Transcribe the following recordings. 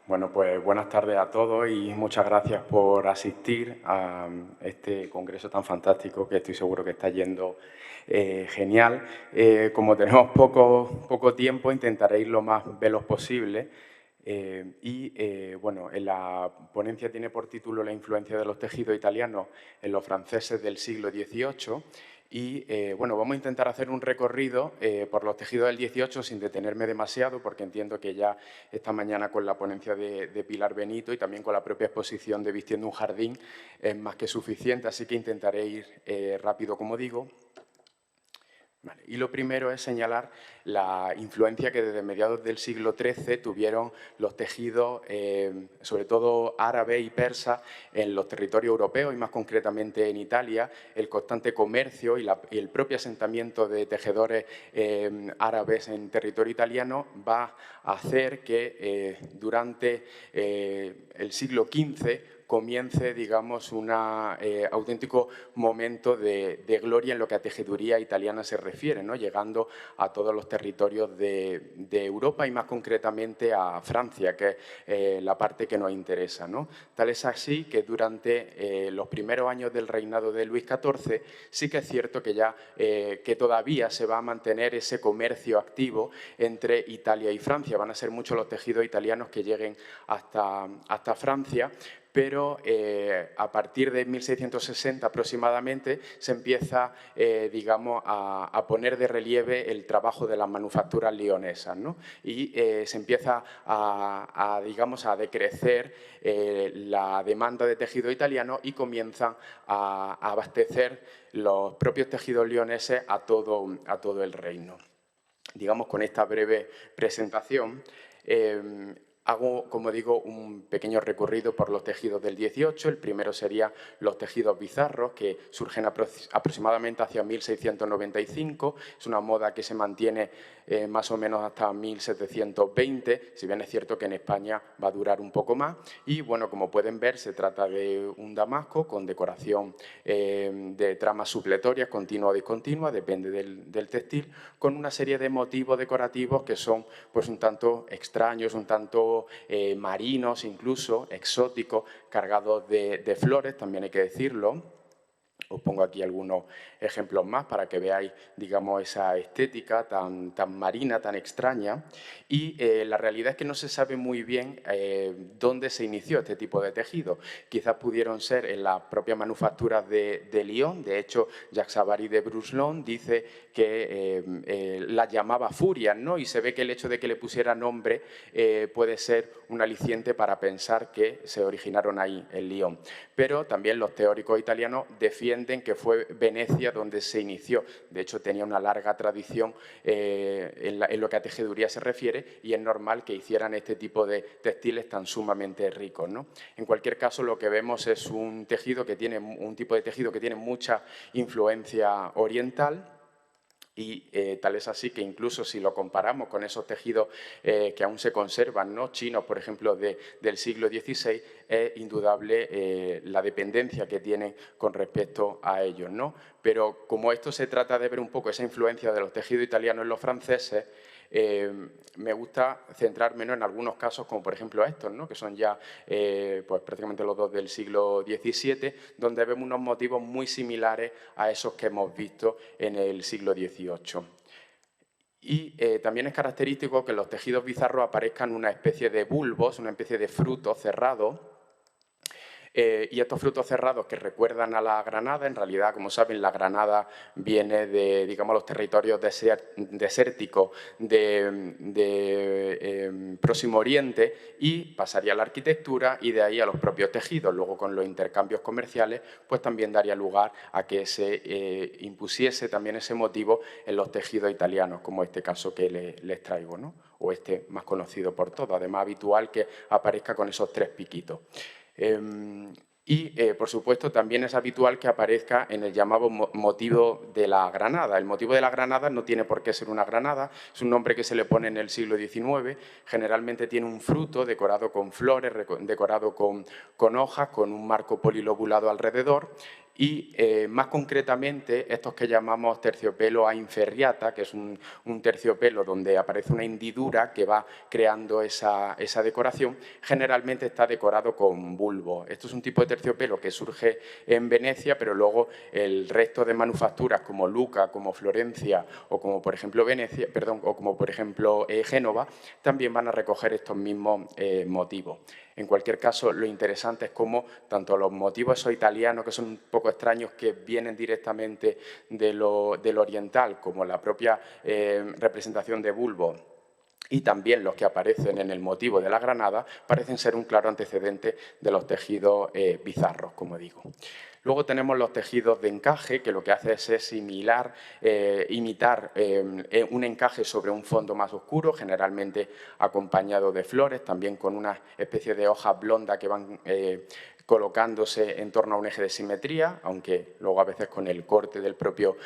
Bueno, pues buenas tardes a todos y muchas gracias por asistir a este congreso tan fantástico que estoy seguro que está yendo genial. Como tenemos poco tiempo, intentaré ir lo más veloz posible. Bueno, en la ponencia tiene por título La influencia de los tejidos italianos en los franceses del siglo XVIII. Bueno, vamos a intentar hacer un recorrido por los tejidos del XVIII sin detenerme demasiado, porque entiendo que ya esta mañana con la ponencia de Pilar Benito y también con la propia exposición de Vistiendo un jardín es más que suficiente, así que intentaré ir rápido, como digo. Vale. Y lo primero es señalar la influencia que desde mediados del siglo XIII tuvieron los tejidos, sobre todo árabe y persa, en los territorios europeos y más concretamente en Italia. El constante comercio y el propio asentamiento de tejedores árabes en territorio italiano va a hacer que durante el siglo XV comience, digamos, un auténtico momento de gloria en lo que a tejeduría italiana se refiere, ¿no? Llegando a todos los territorios de Europa y más concretamente a Francia, que es la parte que nos interesa, ¿no? Tal es así que durante los primeros años del reinado de Luis XIV sí que es cierto que que todavía se va a mantener ese comercio activo entre Italia y Francia. Van a ser muchos los tejidos italianos que lleguen hasta Francia, pero a partir de 1660 aproximadamente se empieza, digamos, a poner de relieve el trabajo de las manufacturas leonesas, ¿no? Y se empieza digamos, a decrecer la demanda de tejido italiano y comienzan a abastecer los propios tejidos leoneses a todo el reino. Digamos, con esta breve presentación, hago, como digo, un pequeño recorrido por los tejidos del XVIII. El primero sería los tejidos bizarros, que surgen aproximadamente hacia 1695. Es una moda que se mantiene más o menos hasta 1720, si bien es cierto que en España va a durar un poco más. Y, bueno, como pueden ver, se trata de un damasco con decoración de tramas supletorias, continua o discontinua, depende del textil, con una serie de motivos decorativos que son pues un tanto extraños, un tanto marinos, incluso exóticos, cargados de flores, también hay que decirlo. Os pongo aquí algunos ejemplos más para que veáis, digamos, esa estética tan marina, tan extraña. Y la realidad es que no se sabe muy bien dónde se inició este tipo de tejido. Quizás pudieron ser en las propias manufacturas de Lyon. De hecho, Jacques Savary de Brucelon dice que las llamaba furias, ¿no? Y se ve que el hecho de que le pusiera nombre puede ser un aliciente para pensar que se originaron ahí, en Lyon. Pero también los teóricos italianos defienden que fue Venecia donde se inició. De hecho, tenía una larga tradición en lo que a tejeduría se refiere y es normal que hicieran este tipo de textiles tan sumamente ricos, ¿no? En cualquier caso, lo que vemos es un tipo de tejido que tiene mucha influencia oriental. Y tal es así que incluso si lo comparamos con esos tejidos que aún se conservan, ¿no? Chinos, por ejemplo, del siglo XVI, es indudable la dependencia que tienen con respecto a ellos, ¿no? Pero como esto se trata de ver un poco esa influencia de los tejidos italianos en los franceses, me gusta centrarme en algunos casos, como por ejemplo estos, ¿no? Que son ya pues prácticamente los dos del siglo XVII, donde vemos unos motivos muy similares a esos que hemos visto en el siglo XVIII. Y también es característico que en los tejidos bizarros aparezcan una especie de bulbos, una especie de frutos cerrados. Y estos frutos cerrados que recuerdan a la granada, en realidad, como saben, la granada viene de, digamos, los territorios desérticos de Próximo Oriente y pasaría a la arquitectura y de ahí a los propios tejidos. Luego, con los intercambios comerciales, pues también daría lugar a que se impusiese también ese motivo en los tejidos italianos, como este caso que les traigo, ¿no? O este más conocido por todos, además habitual que aparezca con esos tres piquitos. Por supuesto, también es habitual que aparezca en el llamado motivo de la granada. El motivo de la granada no tiene por qué ser una granada, es un nombre que se le pone en el siglo XIX. Generalmente tiene un fruto decorado con flores, decorado con hojas, con un marco polilobulado alrededor. y más concretamente estos que llamamos terciopelo a inferriata, que es un terciopelo donde aparece una hendidura que va creando esa decoración, generalmente está decorado con bulbo. Esto es un tipo de terciopelo que surge en Venecia, pero luego el resto de manufacturas como Lucca, como Florencia o como por ejemplo Génova, también van a recoger estos mismos motivos. En cualquier caso, lo interesante es cómo tanto los motivos esos italianos, que son un poco extraños, que vienen directamente de lo oriental, como la propia representación de bulbo, y también los que aparecen en el motivo de la granada, parecen ser un claro antecedente de los tejidos bizarros, como digo. Luego tenemos los tejidos de encaje, que lo que hace es imitar un encaje sobre un fondo más oscuro, generalmente acompañado de flores, también con una especie de hojas blondas que van colocándose en torno a un eje de simetría, aunque luego a veces con el corte del propio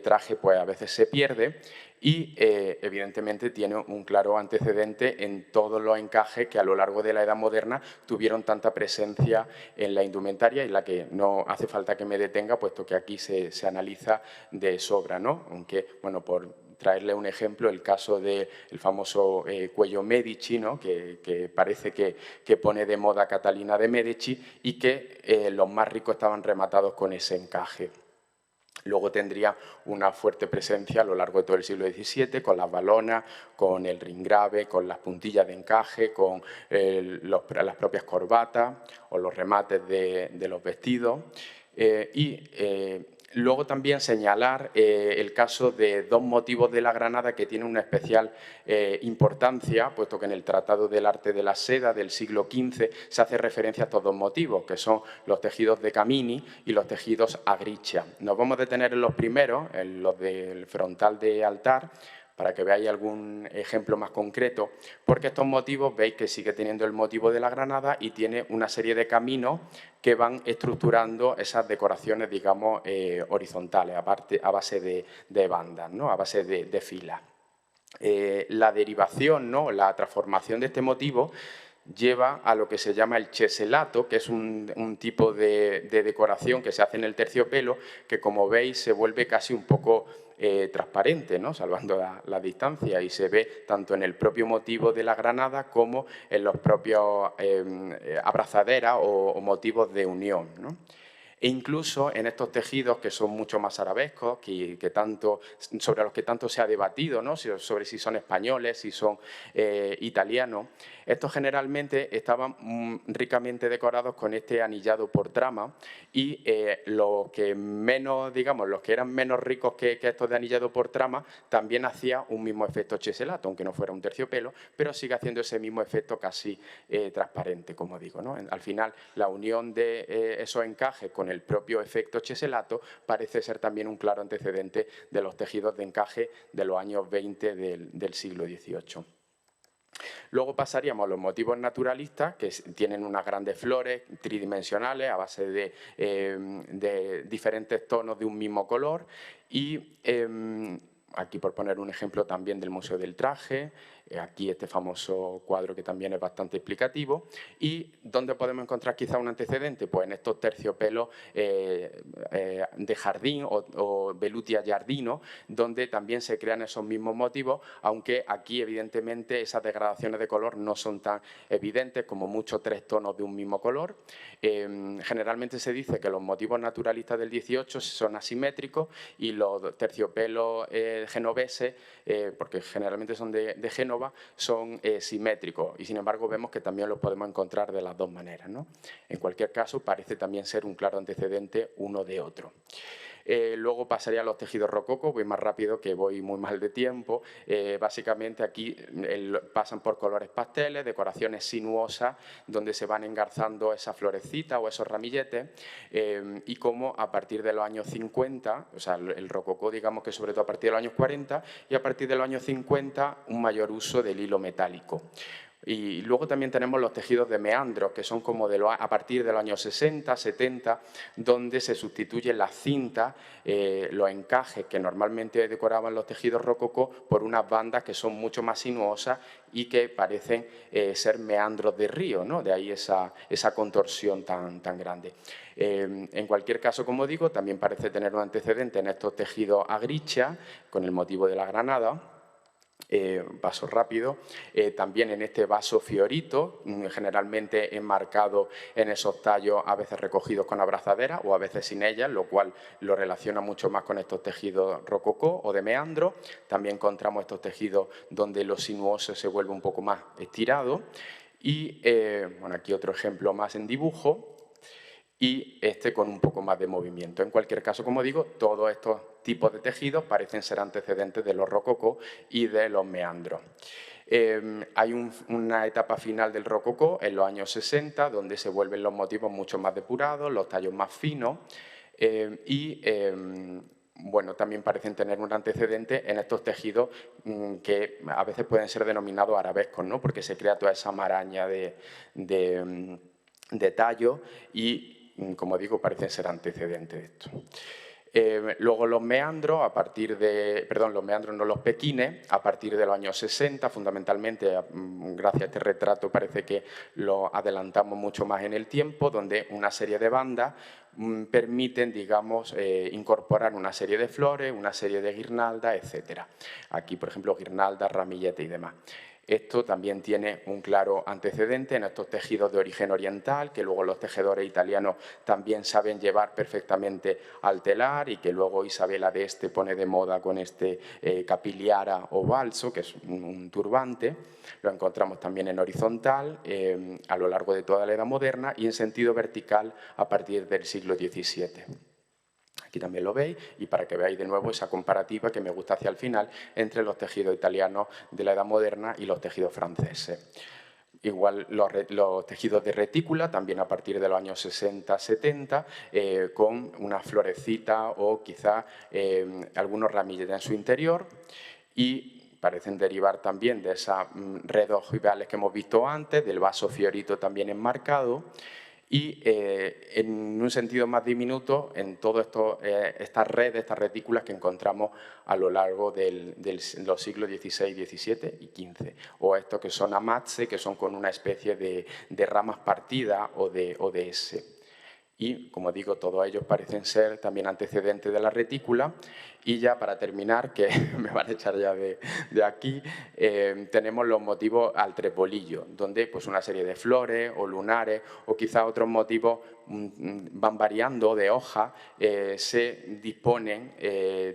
traje pues a veces se pierde. Y evidentemente tiene un claro antecedente en todos los encajes que a lo largo de la Edad Moderna tuvieron tanta presencia en la indumentaria y la que no hace falta que me detenga, puesto que aquí se analiza de sobra, ¿no? Aunque, bueno, por traerle un ejemplo, el caso del famoso cuello Medici, ¿no? que parece que pone de moda Catalina de Medici y que los más ricos estaban rematados con ese encaje. Luego tendría una fuerte presencia a lo largo de todo el siglo XVII, con las valonas, con el ringrave, con las puntillas de encaje, con las propias corbatas o los remates de los vestidos. Luego también señalar el caso de dos motivos de la granada que tienen una especial importancia, puesto que en el Tratado del Arte de la Seda del siglo XV se hace referencia a estos dos motivos, que son los tejidos de Camini y los tejidos a gricha. Nos vamos a detener en los primeros, en los del frontal de altar, para que veáis algún ejemplo más concreto, porque estos motivos veis que sigue teniendo el motivo de la granada y tiene una serie de caminos que van estructurando esas decoraciones, digamos, horizontales, a base de bandas, ¿no? A base de filas. La derivación, ¿no? La transformación de este motivo lleva a lo que se llama el cheselato, que es un tipo de decoración que se hace en el terciopelo, que como veis se vuelve casi un poco transparente, ¿no? Salvando la distancia, y se ve tanto en el propio motivo de la granada como en los propios abrazaderas o motivos de unión, ¿no? E incluso en estos tejidos que son mucho más arabescos, sobre los que tanto se ha debatido, ¿no? Sobre si son españoles, si son italianos, estos generalmente estaban ricamente decorados con este anillado por trama, y los que eran menos ricos que estos de anillado por trama también hacía un mismo efecto cheselato, aunque no fuera un terciopelo, pero sigue haciendo ese mismo efecto casi transparente, como digo, ¿no? Al final, la unión de esos encajes con el propio efecto cheselato parece ser también un claro antecedente de los tejidos de encaje de los años 20 del siglo XVIII. Luego pasaríamos a los motivos naturalistas, que tienen unas grandes flores tridimensionales a base de diferentes tonos de un mismo color, y aquí por poner un ejemplo también del Museo del Traje, aquí este famoso cuadro que también es bastante explicativo. ¿Y dónde podemos encontrar quizá un antecedente? Pues en estos terciopelos de jardín o velutia giardino, donde también se crean esos mismos motivos, aunque aquí evidentemente esas degradaciones de color no son tan evidentes, como mucho tres tonos de un mismo color. Generalmente se dice que los motivos naturalistas del XVIII son asimétricos y los terciopelos genoveses, porque generalmente son de Génova, son simétricos, y sin embargo vemos que también los podemos encontrar de las dos maneras, ¿no? En cualquier caso, parece también ser un claro antecedente uno de otro. Luego pasaría a los tejidos rococos, voy más rápido que voy muy mal de tiempo. Básicamente aquí pasan por colores pasteles, decoraciones sinuosas, donde se van engarzando esas florecitas o esos ramilletes, y como a partir de los años 50, o sea, el rococó digamos que sobre todo a partir de los años 40, y a partir de los años 50 un mayor uso del hilo metálico. Y luego también tenemos los tejidos de meandros, que son como a partir de los años 60, 70, donde se sustituyen las cintas, los encajes que normalmente decoraban los tejidos rococó por unas bandas que son mucho más sinuosas y que parecen ser meandros de río, ¿no? De ahí esa contorsión tan grande. En cualquier caso, como digo, también parece tener un antecedente en estos tejidos a gricha, con el motivo de la granada. Vaso rápido, también en este vaso fiorito, generalmente enmarcado en esos tallos, a veces recogidos con abrazadera o a veces sin ellas, lo cual lo relaciona mucho más con estos tejidos rococó o de meandro. También encontramos estos tejidos donde lo sinuoso se vuelve un poco más estirado. Y bueno, aquí otro ejemplo más en dibujo, y este con un poco más de movimiento. En cualquier caso, como digo, todos estos tipos de tejidos parecen ser antecedentes de los rococó y de los meandros. Hay una etapa final del rococó en los años 60, donde se vuelven los motivos mucho más depurados, los tallos más finos bueno, también parecen tener un antecedente en estos tejidos que a veces pueden ser denominados arabescos, ¿no? Porque se crea toda esa maraña de tallo y, como digo, parecen ser antecedentes de esto. Luego los meandros, los meandros no, los pequines, a partir de los años 60, fundamentalmente, gracias a este retrato parece que lo adelantamos mucho más en el tiempo, donde una serie de bandas permiten, digamos, incorporar una serie de flores, una serie de guirnaldas, etc. Aquí, por ejemplo, guirnaldas, ramilletes y demás. Esto también tiene un claro antecedente en estos tejidos de origen oriental, que luego los tejedores italianos también saben llevar perfectamente al telar y que luego Isabela de Este pone de moda con este capiliara o balso, que es un turbante. Lo encontramos también en horizontal a lo largo de toda la Edad Moderna y en sentido vertical a partir del siglo XVII. Aquí también lo veis, y para que veáis de nuevo esa comparativa que me gusta hacia el final entre los tejidos italianos de la Edad Moderna y los tejidos franceses. Igual los tejidos de retícula, también a partir de los años 60-70, con una florecita o quizá algunos ramilletes en su interior, y parecen derivar también de esas redes ojivales que hemos visto antes, del vaso fiorito también enmarcado, y en un sentido más diminuto en todas estas redes, estas retículas que encontramos a lo largo de los siglos XVI, XVII y XV, o estos que son amatse, que son con una especie de ramas partidas o de S. Y, como digo, todos ellos parecen ser también antecedentes de la retícula. Y ya para terminar, que me van a echar ya de aquí, tenemos los motivos al trepolillo, donde pues, una serie de flores o lunares o quizá otros motivos van variando de hoja, se disponen,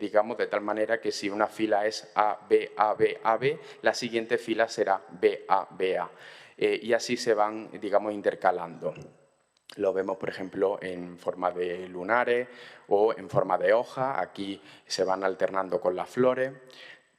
digamos, de tal manera que si una fila es A, B, A, B, A, B, la siguiente fila será B, A, B, A. Y así se van, digamos, intercalando. Lo vemos, por ejemplo, en forma de lunares o en forma de hoja. Aquí se van alternando con las flores,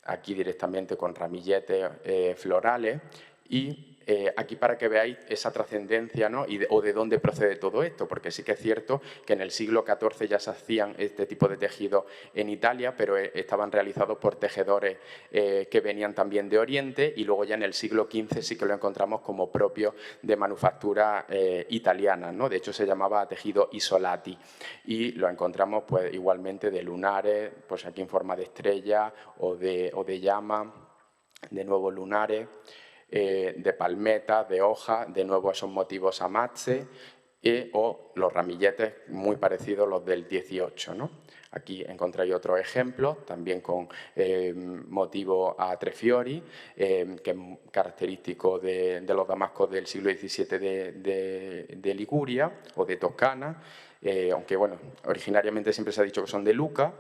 aquí directamente con ramilletes florales y aquí para que veáis esa trascendencia, ¿no? O de dónde procede todo esto, porque sí que es cierto que en el siglo XIV ya se hacían este tipo de tejidos en Italia, pero estaban realizados por tejedores que venían también de Oriente, y luego ya en el siglo XV sí que lo encontramos como propio de manufactura italiana, ¿no? De hecho se llamaba tejido isolati, y lo encontramos pues, igualmente de lunares, pues aquí en forma de estrella o de llama, de nuevo lunares, de palmetas, de hojas, de nuevo esos motivos amatse, o los ramilletes muy parecidos a los del 18, ¿no? Aquí encontráis otros ejemplos, también con motivo a tre fiori, que es característico de los damascos del siglo XVII de Liguria o de Toscana, aunque bueno, originariamente siempre se ha dicho que son de Lucca.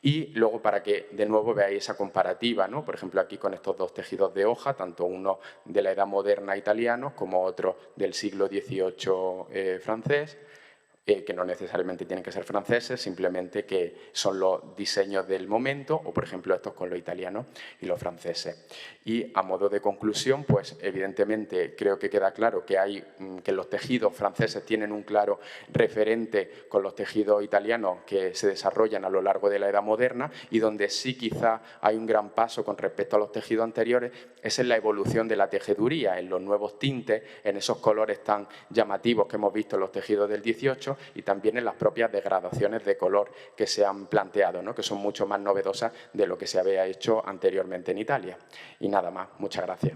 Y luego para que de nuevo veáis esa comparativa, ¿no? Por ejemplo, aquí con estos dos tejidos de hoja, tanto uno de la Edad Moderna italiano como otro del siglo XVIII francés, que no necesariamente tienen que ser franceses, simplemente que son los diseños del momento, o por ejemplo estos con los italianos y los franceses. Y a modo de conclusión, pues evidentemente creo que queda claro que los tejidos franceses tienen un claro referente con los tejidos italianos que se desarrollan a lo largo de la Edad Moderna, y donde sí quizá hay un gran paso con respecto a los tejidos anteriores es en la evolución de la tejeduría, en los nuevos tintes, en esos colores tan llamativos que hemos visto en los tejidos del 18 y también en las propias degradaciones de color que se han planteado, ¿no? Que son mucho más novedosas de lo que se había hecho anteriormente en Italia. Y nada más, muchas gracias.